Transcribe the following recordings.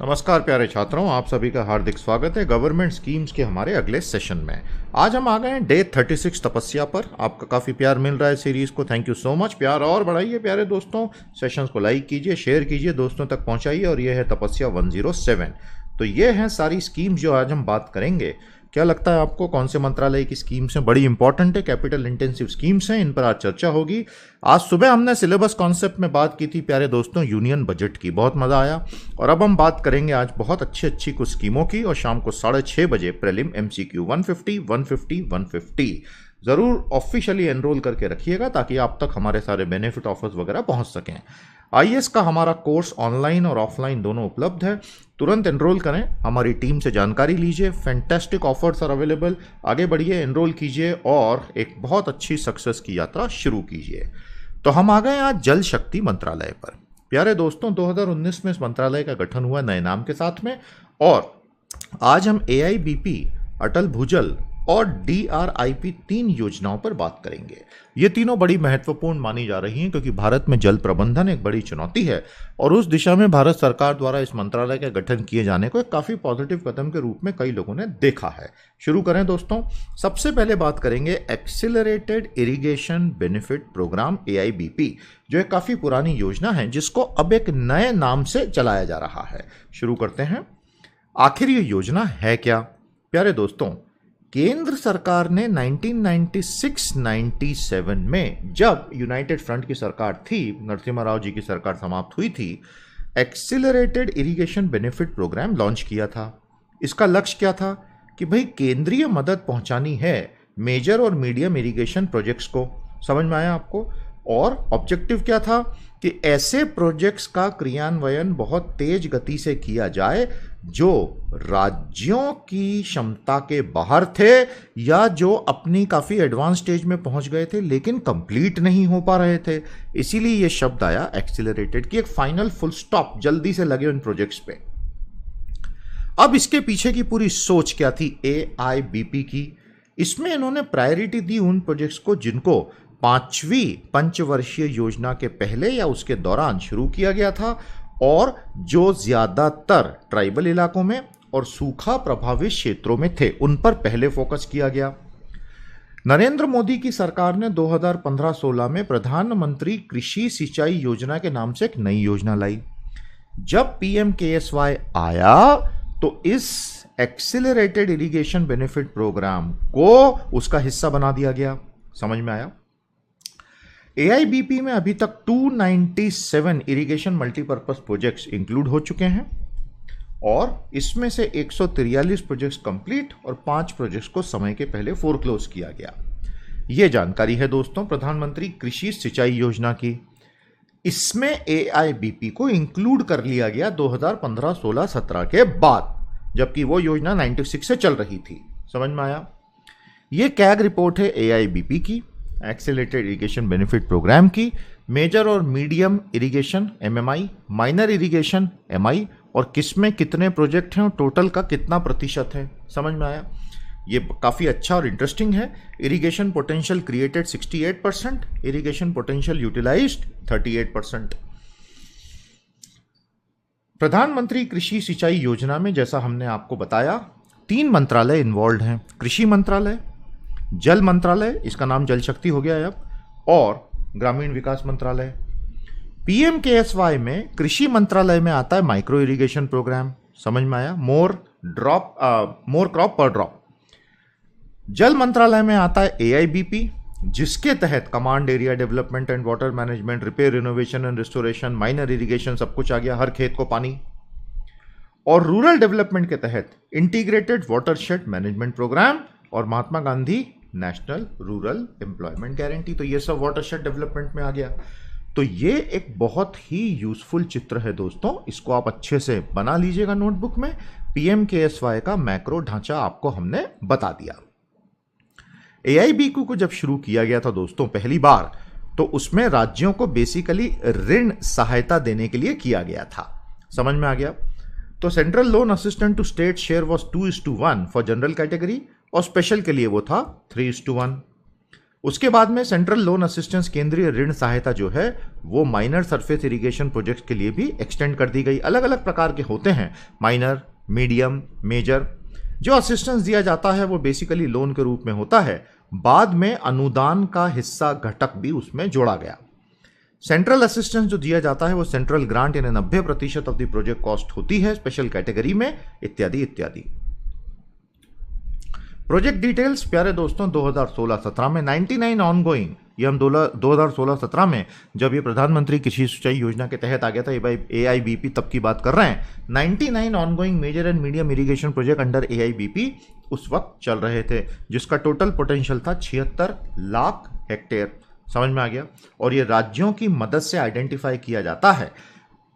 नमस्कार प्यारे छात्रों, आप सभी का हार्दिक स्वागत है गवर्नमेंट स्कीम्स के हमारे अगले सेशन में। आज हम आ गए हैं डे 36 तपस्या पर। आपका काफ़ी प्यार मिल रहा है सीरीज़ को, थैंक यू सो मच। प्यार और बढ़ाइए प्यारे दोस्तों, सेशंस को लाइक कीजिए, शेयर कीजिए, दोस्तों तक पहुंचाइए। और ये है तपस्या 107। तो ये हैं सारी स्कीम्स जो आज हम बात करेंगे। क्या लगता है आपको कौन से मंत्रालय की स्कीम्स हैं? बड़ी इंपॉर्टेंट है, कैपिटल इंटेंसिव स्कीम्स हैं, इन पर आज चर्चा होगी। आज सुबह हमने सिलेबस कॉन्सेप्ट में बात की थी प्यारे दोस्तों यूनियन बजट की, बहुत मज़ा आया। और अब हम बात करेंगे आज बहुत अच्छी अच्छी कुछ स्कीमों की। और शाम को 6:30 बजे प्रीलिम MCQ 150 150 150 ज़रूर ऑफिशियली एनरोल करके रखिएगा ताकि आप तक हमारे सारे बेनिफिट ऑफर्स वगैरह पहुंच सकें। IAS का हमारा कोर्स ऑनलाइन और ऑफलाइन दोनों उपलब्ध है, तुरंत एनरोल करें, हमारी टीम से जानकारी लीजिए। फैंटास्टिक ऑफर्स आर अवेलेबल, आगे बढ़िए, एनरोल कीजिए और एक बहुत अच्छी सक्सेस की यात्रा शुरू कीजिए। तो हम आ गए आज जल शक्ति मंत्रालय पर। प्यारे दोस्तों, 2019 में इस मंत्रालय का गठन हुआ नए नाम के साथ में। और आज हम AIBP, अटल भूजल और DRIP 3 योजनाओं पर बात करेंगे। ये तीनों बड़ी महत्वपूर्ण मानी जा रही हैं क्योंकि भारत में जल प्रबंधन एक बड़ी चुनौती है और उस दिशा में भारत सरकार द्वारा इस मंत्रालय का गठन किए जाने को एक काफ़ी पॉजिटिव कदम के रूप में कई लोगों ने देखा है। शुरू करें दोस्तों। सबसे पहले बात करेंगे accelerated irrigation benefit programme AIBP, जो एक काफ़ी पुरानी योजना है जिसको अब एक नए नाम से चलाया जा रहा है। शुरू करते हैं। आखिर ये योजना है क्या? प्यारे दोस्तों, केंद्र सरकार ने 1996-97 में, जब यूनाइटेड फ्रंट की सरकार थी, नरसिम्हा राव जी की सरकार समाप्त हुई थी, accelerated irrigation benefit programme launch किया था। इसका लक्ष्य क्या था कि भाई केंद्रीय मदद पहुंचानी है मेजर और मीडियम इरिगेशन प्रोजेक्ट्स को। समझ में आया आपको? और ऑब्जेक्टिव क्या था कि ऐसे प्रोजेक्ट्स का क्रियान्वयन बहुत तेज गति से किया जाए जो राज्यों की क्षमता के बाहर थे या जो अपनी काफ़ी एडवांस स्टेज में पहुंच गए थे लेकिन कंप्लीट नहीं हो पा रहे थे। इसीलिए यह शब्द आया एक्सिलरेटेड की, एक फाइनल फुल स्टॉप जल्दी से लगे उन प्रोजेक्ट्स पे। अब इसके पीछे की पूरी सोच क्या थी AIBP की? इसमें इन्होंने प्रायोरिटी दी उन प्रोजेक्ट्स को जिनको 5वीं पंचवर्षीय योजना के पहले या उसके दौरान शुरू किया गया था और जो ज्यादातर ट्राइबल इलाकों में और सूखा प्रभावित क्षेत्रों में थे, उन पर पहले फोकस किया गया। नरेंद्र मोदी की सरकार ने 2015-16 में प्रधानमंत्री कृषि सिंचाई योजना के नाम से एक नई योजना लाई। जब PMKSY आया तो इस एक्सिलरेटेड इरिगेशन बेनिफिट प्रोग्राम को उसका हिस्सा बना दिया गया। समझ में आया? AIBP में अभी तक 297 इरिगेशन मल्टीपर्पज प्रोजेक्ट्स इंक्लूड हो चुके हैं और इसमें से 143 प्रोजेक्ट्स कंप्लीट और 5 प्रोजेक्ट्स को समय के पहले फोरक्लोज किया गया। यह जानकारी है दोस्तों प्रधानमंत्री कृषि सिंचाई योजना की। इसमें AIBP को इंक्लूड कर लिया गया 2015-16-17 के बाद, जबकि वो योजना 96 से चल रही थी। समझ में आया? ये कैग रिपोर्ट है AIBP की, एक्सिलरेटेड इरिगेशन बेनिफिट प्रोग्राम की। मेजर और medium irrigation MMI, minor irrigation MI, और किस में कितने प्रोजेक्ट हैं और टोटल का कितना प्रतिशत है। समझ में आया? ये काफ़ी अच्छा और इंटरेस्टिंग है। Irrigation potential created 68%, irrigation potential utilised 38%। प्रधानमंत्री कृषि सिंचाई योजना में जैसा हमने आपको बताया 3 मंत्रालय इन्वॉल्व हैं। कृषि मंत्रालय, जल मंत्रालय, इसका नाम जल शक्ति हो गया अब, और ग्रामीण विकास मंत्रालय। PMKSY में कृषि मंत्रालय में आता है माइक्रो इरिगेशन प्रोग्राम। समझ में आया? मोर क्रॉप पर ड्रॉप। जल मंत्रालय में आता है AIBP, जिसके तहत command area development and water management, repair, renovation and restoration, minor irrigation, सब कुछ आ गया, हर खेत को पानी। और रूरल डेवलपमेंट के तहत इंटीग्रेटेड वाटरशेड मैनेजमेंट प्रोग्राम और Mahatma Gandhi national rural employment guarantee. तो ये सब वाटरशेड डेवलपमेंट में आ गया। तो ये एक बहुत ही यूजफुल चित्र है दोस्तों, इसको आप अच्छे से बना लीजिएगा नोटबुक में। PMKSY का मैक्रो ढांचा आपको हमने बता दिया। AIBP को जब शुरू किया गया था दोस्तों पहली बार, तो उसमें राज्यों को बेसिकली ऋण सहायता देने के लिए किया गया था। समझ में आ गया? तो central loan assistant to state share was 2:1 for general category और स्पेशल के लिए वो था 3:1। उसके बाद में सेंट्रल लोन असिस्टेंस, केंद्रीय ऋण सहायता जो है वो माइनर सरफेस इरिगेशन प्रोजेक्ट के लिए भी एक्सटेंड कर दी गई। अलग अलग प्रकार के होते हैं, माइनर, मीडियम, मेजर। जो असिस्टेंस दिया जाता है वो बेसिकली लोन के रूप में होता है, बाद में अनुदान का हिस्सा घटक भी उसमें जोड़ा गया। सेंट्रल असिस्टेंस जो दिया जाता है वो सेंट्रल ग्रांट यानी 90% ऑफ द प्रोजेक्ट कॉस्ट होती है स्पेशल कैटेगरी में, इत्यादि इत्यादि। प्रोजेक्ट डिटेल्स प्यारे दोस्तों, 2016-17 में 99 ऑनगोइंग, ये हम 2016-17 में जब ये प्रधानमंत्री कृषि सिंचाई योजना के तहत आ गया था, ये भाई AIBP तब की बात कर रहे हैं। 99 ongoing major and medium irrigation project under AIBP उस वक्त चल रहे थे, जिसका टोटल पोटेंशियल था 76 लाख हेक्टेयर। समझ में आ गया। और ये राज्यों की मदद से आइडेंटिफाई किया जाता है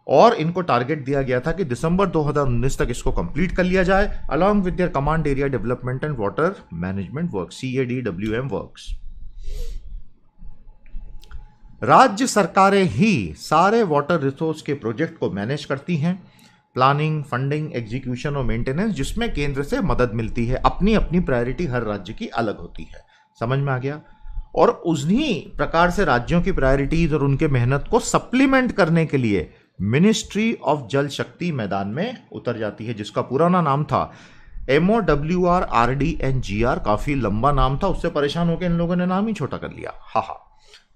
और इनको टारगेट दिया गया था कि दिसंबर 2019 तक इसको कंप्लीट कर लिया जाए, along with their command area development and water management work, CADWM works. राज्य सरकारें ही सारे वाटर रिसोर्स के प्रोजेक्ट को मैनेज करती हैं, प्लानिंग, फंडिंग, एग्जीक्यूशन और मेंटेनेंस, जिसमें केंद्र से मदद मिलती है। अपनी अपनी प्रायोरिटी हर राज्य की अलग होती है। समझ में आ गया। और उन्हीं प्रकार से राज्यों की प्रायोरिटीज और उनके मेहनत को सप्लीमेंट करने के लिए मिनिस्ट्री ऑफ जल शक्ति मैदान में उतर जाती है, जिसका पुराना नाम था MOWRRDNGR। काफी लंबा नाम था, उससे परेशान होकर इन लोगों ने नाम ही छोटा कर लिया। हा हा।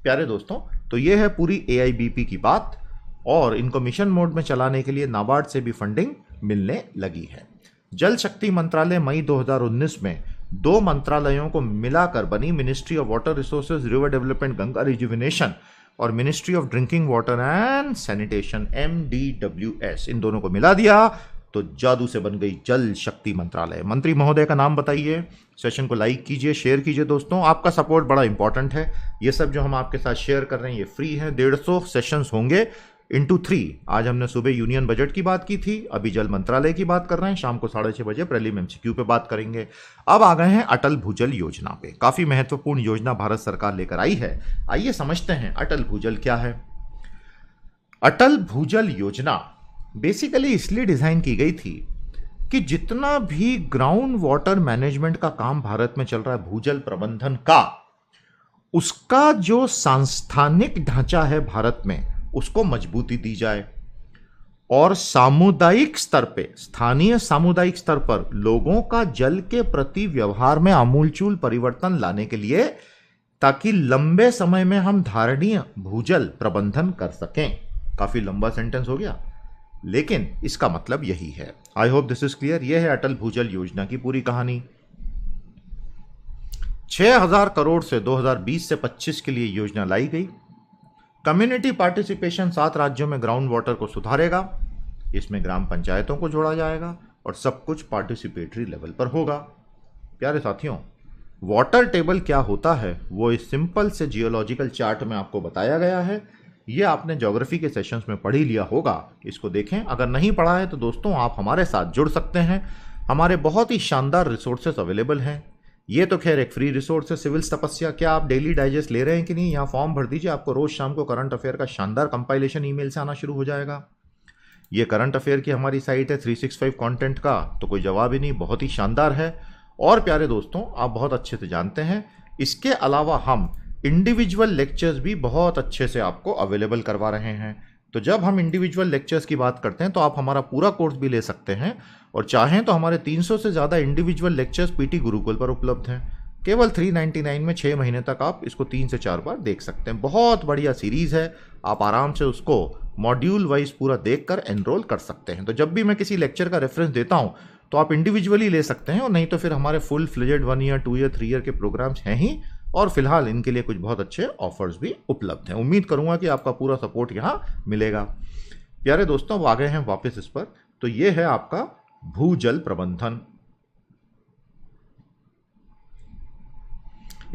प्यारे दोस्तों, तो ये है पूरी AIBP की बात, और इनको मिशन मोड में चलाने के लिए नाबार्ड से भी फंडिंग मिलने लगी है। जल शक्ति मंत्रालय मई 2019 में 2 मंत्रालयों को मिलाकर बनी ministry of water resources, river development, Ganga rejuvenation, और ministry of drinking water and sanitation, MDWS। इन दोनों को मिला दिया तो जादू से बन गई जल शक्ति मंत्रालय। मंत्री महोदय का नाम बताइए। सेशन को लाइक कीजिए, शेयर कीजिए। दोस्तों, आपका सपोर्ट बड़ा इंपॉर्टेंट है। ये सब जो हम आपके साथ शेयर कर रहे हैं ये फ्री है। 150 सेशंस होंगे इंटू 3। आज हमने सुबह यूनियन बजट की बात की थी, अभी जल मंत्रालय की बात कर रहे हैं, शाम को 6:30 बजे प्रीलिम MCQ पे बात करेंगे। अब आ गए हैं अटल भूजल योजना पे। काफी महत्वपूर्ण योजना भारत सरकार लेकर आई है। आइए समझते हैं अटल भूजल क्या है। अटल भूजल योजना बेसिकली इसलिए डिजाइन की गई थी कि जितना भी ग्राउंड वाटर मैनेजमेंट का काम भारत में चल रहा है, भूजल प्रबंधन का, उसका जो सांस्थानिक ढांचा है भारत में, उसको मजबूती दी जाए और सामुदायिक स्तर पे, स्थानीय सामुदायिक स्तर पर लोगों का जल के प्रति व्यवहार में आमूलचूल परिवर्तन लाने के लिए, ताकि लंबे समय में हम धारणीय भूजल प्रबंधन कर सकें। काफी लंबा सेंटेंस हो गया, लेकिन इसका मतलब यही है। I hope this is clear. यह है अटल भूजल योजना की पूरी कहानी। 6000 करोड़ से 2020 से 25 के लिए योजना लाई गई। कम्युनिटी पार्टिसिपेशन 7 राज्यों में ग्राउंड वाटर को सुधारेगा। इसमें ग्राम पंचायतों को जोड़ा जाएगा और सब कुछ पार्टिसिपेटरी लेवल पर होगा। प्यारे साथियों, वाटर टेबल क्या होता है वो इस सिंपल से जियोलॉजिकल चार्ट में आपको बताया गया है। ये आपने ज्योग्राफी के सेशंस में पढ़ ही लिया होगा, इसको देखें। अगर नहीं पढ़ा है तो दोस्तों आप हमारे साथ जुड़ सकते हैं। हमारे बहुत ही शानदार रिसोर्सेस अवेलेबल हैं। ये तो खैर एक फ्री रिसोर्स है, सिविल्स तपस्या। क्या आप डेली डाइजेस्ट ले रहे हैं कि नहीं? यहाँ फॉर्म भर दीजिए, आपको रोज शाम को करंट अफेयर का शानदार कंपाइलेशन ईमेल से आना शुरू हो जाएगा। ये करंट अफेयर की हमारी साइट है 365 कंटेंट का, तो कोई जवाब ही नहीं, बहुत ही शानदार है। और प्यारे दोस्तों, आप बहुत अच्छे से जानते हैं, इसके अलावा हम इंडिविजुअल लेक्चर्स भी बहुत अच्छे से आपको अवेलेबल करवा रहे हैं। तो जब हम इंडिविजुअल लेक्चर्स की बात करते हैं तो आप हमारा पूरा कोर्स भी ले सकते हैं, और चाहें तो हमारे 300 से ज़्यादा इंडिविजुअल लेक्चर्स PT गुरुकुल पर उपलब्ध हैं। केवल 399 में 6 महीने तक आप इसको 3 से 4 बार देख सकते हैं। बहुत बढ़िया सीरीज़ है, आप आराम से उसको मॉड्यूल वाइज पूरा देखकर एनरोल कर सकते हैं। तो जब भी मैं किसी लेक्चर का रेफरेंस देता हूं तो आप इंडिविजुअली ले सकते हैं, और नहीं तो फिर हमारे full fledged 1 year 2 year 3 year के प्रोग्राम्स हैं ही, और फिलहाल इनके लिए कुछ बहुत अच्छे ऑफर्स भी उपलब्ध हैं। उम्मीद करूंगा कि आपका पूरा सपोर्ट यहाँ मिलेगा। प्यारे दोस्तों, अब आ गए हैं वापस इस पर। तो ये है आपका भूजल प्रबंधन।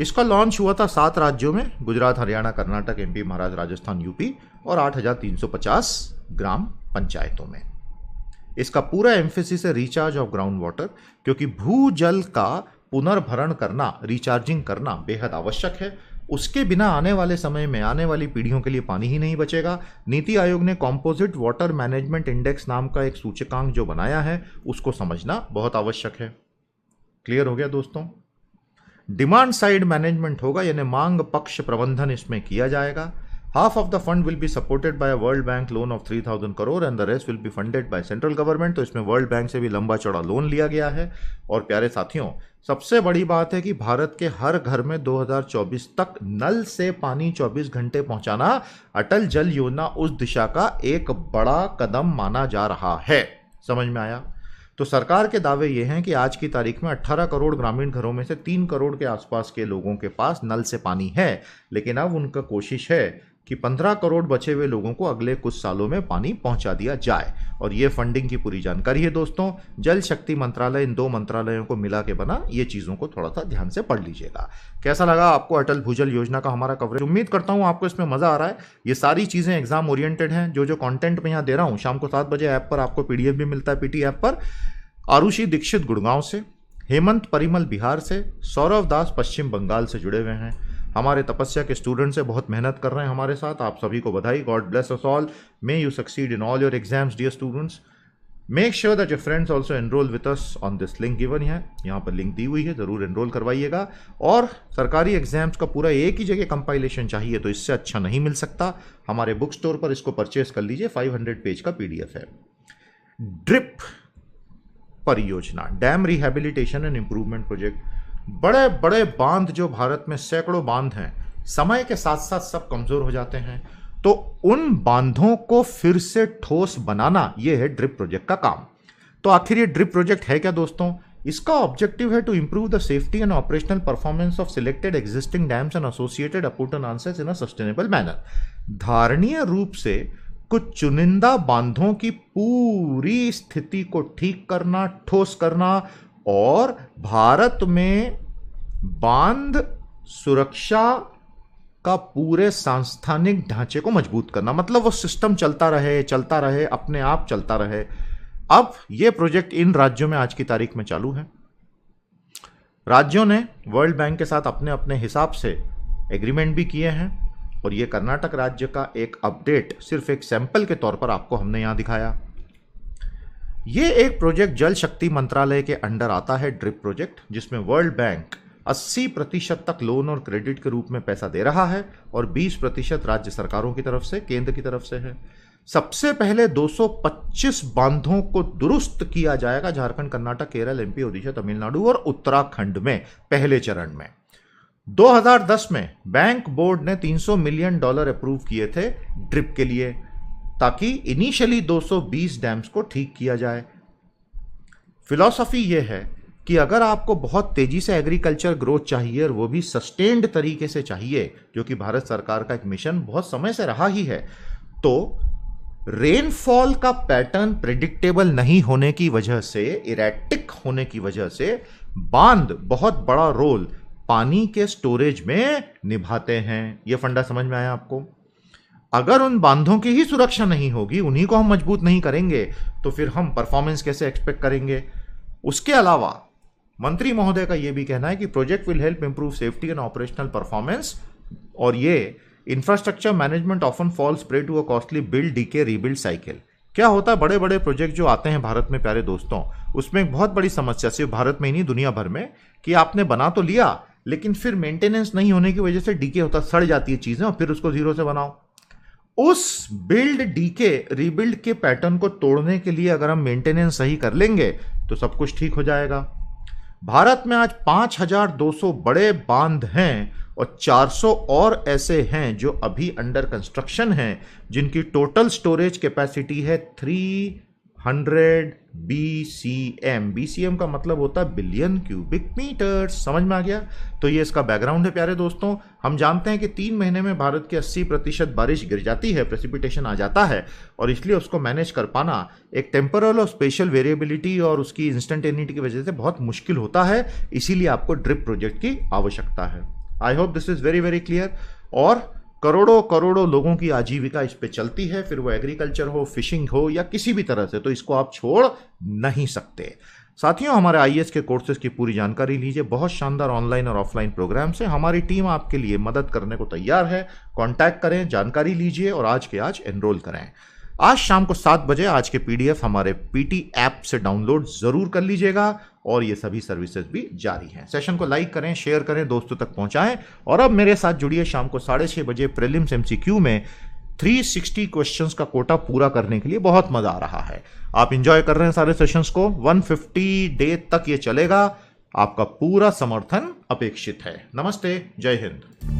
इसका लॉन्च हुआ था 7 राज्यों में, गुजरात, हरियाणा, कर्नाटक, MP, महाराष्ट्र, राजस्थान, UP, और 8350 ग्राम पंचायतों में। इसका पूरा एम्फेसिस है रिचार्ज ऑफ ग्राउंड वाटर, क्योंकि भूजल का पुनर्भरण करना, रिचार्जिंग करना बेहद आवश्यक है। उसके बिना आने वाले समय में, आने वाली पीढ़ियों के लिए पानी ही नहीं बचेगा। नीति आयोग ने कॉम्पोजिट वाटर मैनेजमेंट इंडेक्स नाम का एक सूचकांक जो बनाया है, उसको समझना बहुत आवश्यक है। क्लियर हो गया दोस्तों? डिमांड साइड मैनेजमेंट होगा, यानी मांग पक्ष प्रबंधन इसमें किया जाएगा। Half of the fund will be supported by world bank loan of 3000 crore and the rest will be funded by central government. तो इसमें वर्ल्ड बैंक से भी लंबा चौड़ा लोन लिया गया है। और प्यारे साथियों, सबसे बड़ी बात है कि भारत के हर घर में 2024 तक नल से पानी 24 घंटे पहुंचाना अटल जल योजना उस दिशा का एक बड़ा कदम माना जा रहा है। समझ में आया? तो सरकार के दावे ये हैं कि आज की तारीख में 18 करोड़ ग्रामीण घरों में से 3 करोड़ के आसपास के लोगों के पास नल से पानी है, लेकिन अब उनका कोशिश है कि 15 करोड़ बचे हुए लोगों को अगले कुछ सालों में पानी पहुंचा दिया जाए। और ये फंडिंग की पूरी जानकारी है दोस्तों। जल शक्ति मंत्रालय इन 2 मंत्रालयों को मिला के बना। ये चीज़ों को थोड़ा सा ध्यान से पढ़ लीजिएगा। कैसा लगा आपको अटल भूजल योजना का हमारा कवरेज? उम्मीद करता हूँ आपको इसमें मज़ा आ रहा है। ये सारी चीज़ें एग्जाम ओरिएंटेड हैं। जो कंटेंट मैं यहाँ दे रहा हूँ, शाम को 7 बजे ऐप पर आपको PDF भी मिलता है, PT ऐप पर। आरुषि दीक्षित गुड़गांव से, हेमंत परिमल बिहार से, सौरव दास पश्चिम बंगाल से जुड़े हुए हैं। हमारे तपस्या के स्टूडेंट्स से बहुत मेहनत कर रहे हैं हमारे साथ। आप सभी को बधाई। God bless us all. May you succeed in all your exams dear students. Make sure that your friends also enrol with us on this link given है। यहाँ पर लिंक दी हुई है, जरूर एनरोल करवाइएगा। और सरकारी एग्जाम्स का पूरा एक ही जगह कंपाइलेशन चाहिए तो इससे अच्छा नहीं मिल सकता। हमारे बुक स्टोर पर इसको परचेज कर लीजिए। 500 पेज का PDF है। ड्रिप परियोजना, dam rehabilitation and improvement project. बड़े बड़े बांध जो भारत में सैकड़ों बांध हैं, समय के साथ साथ सब कमजोर हो जाते हैं। तो उन बांधों को फिर से ठोस बनाना, यह है ड्रिप प्रोजेक्ट का काम। तो आखिर ये ड्रिप प्रोजेक्ट है क्या दोस्तों? इसका ऑब्जेक्टिव है to improve the safety and operational performance of selected existing dams and associated appurtenances in a sustainable manner. धारणीय रूप से कुछ चुनिंदा बांधों की पूरी स्थिति को ठीक करना, ठोस करना और भारत में बांध सुरक्षा का पूरे सांस्थानिक ढांचे को मजबूत करना। मतलब वो सिस्टम चलता रहे, अपने आप चलता रहे। अब ये प्रोजेक्ट इन राज्यों में आज की तारीख में चालू है। राज्यों ने वर्ल्ड बैंक के साथ अपने अपने हिसाब से एग्रीमेंट भी किए हैं। और ये कर्नाटक राज्य का एक अपडेट सिर्फ एक सैंपल के तौर पर आपको हमने यहां दिखाया। ये एक प्रोजेक्ट जल शक्ति मंत्रालय के अंडर आता है, ड्रिप प्रोजेक्ट, जिसमें वर्ल्ड बैंक 80% तक लोन और क्रेडिट के रूप में पैसा दे रहा है और 20% राज्य सरकारों की तरफ से, केंद्र की तरफ से है। सबसे पहले 225 बांधों को दुरुस्त किया जाएगा झारखंड, कर्नाटक, केरल, MP, ओडिशा, तमिलनाडु और उत्तराखंड में पहले चरण में। 2010 में बैंक बोर्ड ने $300 मिलियन अप्रूव किए थे ड्रिप के लिए, ताकि इनिशियली 220 डैम्स को ठीक किया जाए। फिलॉसफी यह है कि अगर आपको बहुत तेजी से एग्रीकल्चर ग्रोथ चाहिए और वो भी सस्टेन्ड तरीके से चाहिए, जो कि भारत सरकार का एक मिशन बहुत समय से रहा ही है, तो रेनफॉल का पैटर्न प्रेडिक्टेबल नहीं होने की वजह से, इरेटिक होने की वजह से, बांध बहुत बड़ा रोल पानी के स्टोरेज में निभाते हैं। यह फंडा समझ में आया आपको? अगर उन बांधों की ही सुरक्षा नहीं होगी, उन्हीं को हम मजबूत नहीं करेंगे, तो फिर हम परफॉर्मेंस कैसे एक्सपेक्ट करेंगे? उसके अलावा मंत्री महोदय का यह भी कहना है कि project will help improve safety and operational performance. और ये infrastructure management often falls prey to a costly build, decay, rebuild cycle. क्या होता है, बड़े बड़े प्रोजेक्ट जो आते हैं भारत में प्यारे दोस्तों, उसमें एक बहुत बड़ी समस्या सिर्फ भारत में ही नहीं, दुनिया भर में, कि आपने बना तो लिया लेकिन फिर मेंटेनेंस नहीं होने की वजह से डीके होता, सड़ जाती है चीजें और फिर उसको जीरो से बनाओ। उस बिल्ड, डीके, रीबिल्ड के पैटर्न को तोड़ने के लिए अगर हम मेंटेनेंस सही कर लेंगे तो सब कुछ ठीक हो जाएगा। भारत में आज 5200 बड़े बांध हैं और 400 और ऐसे हैं जो अभी अंडर कंस्ट्रक्शन हैं, जिनकी टोटल स्टोरेज कैपेसिटी है 300 BCM। BCM का मतलब होता है बिलियन क्यूबिक मीटर। समझ में आ गया? तो ये इसका बैकग्राउंड है प्यारे दोस्तों। हम जानते हैं कि 3 महीने में भारत की 80% बारिश गिर जाती है, प्रेसिपिटेशन आ जाता है, और इसलिए उसको मैनेज कर पाना एक टेम्परल और स्पेशल वेरिएबिलिटी और उसकी इंस्टेंटेनिटी की वजह से बहुत मुश्किल होता है। इसीलिए आपको ड्रिप प्रोजेक्ट की आवश्यकता है। I hope this is very very clear. और करोड़ों करोड़ों लोगों की आजीविका इस पे चलती है, फिर वो एग्रीकल्चर हो, फिशिंग हो या किसी भी तरह से, तो इसको आप छोड़ नहीं सकते। साथियों, हमारे IAS के कोर्सेज की पूरी जानकारी लीजिए। बहुत शानदार ऑनलाइन और ऑफलाइन प्रोग्राम से हमारी टीम आपके लिए मदद करने को तैयार है। कांटेक्ट करें, जानकारी लीजिए और आज के आज एनरोल करें। आज शाम को 7 बजे आज के PDF हमारे PT ऐप से डाउनलोड जरूर कर लीजिएगा और ये सभी सर्विसेज भी जारी हैं। सेशन को लाइक करें, शेयर करें, दोस्तों तक पहुंचाएं और अब मेरे साथ जुड़िए शाम को 6:30 बजे प्रीलिम्स एमसीक्यू में 360 क्वेश्चंस का कोटा पूरा करने के लिए। बहुत मजा आ रहा है, आप इंजॉय कर रहे हैं सारे सेशंस को। 150 डे तक ये चलेगा, आपका पूरा समर्थन अपेक्षित है। नमस्ते, जय हिंद।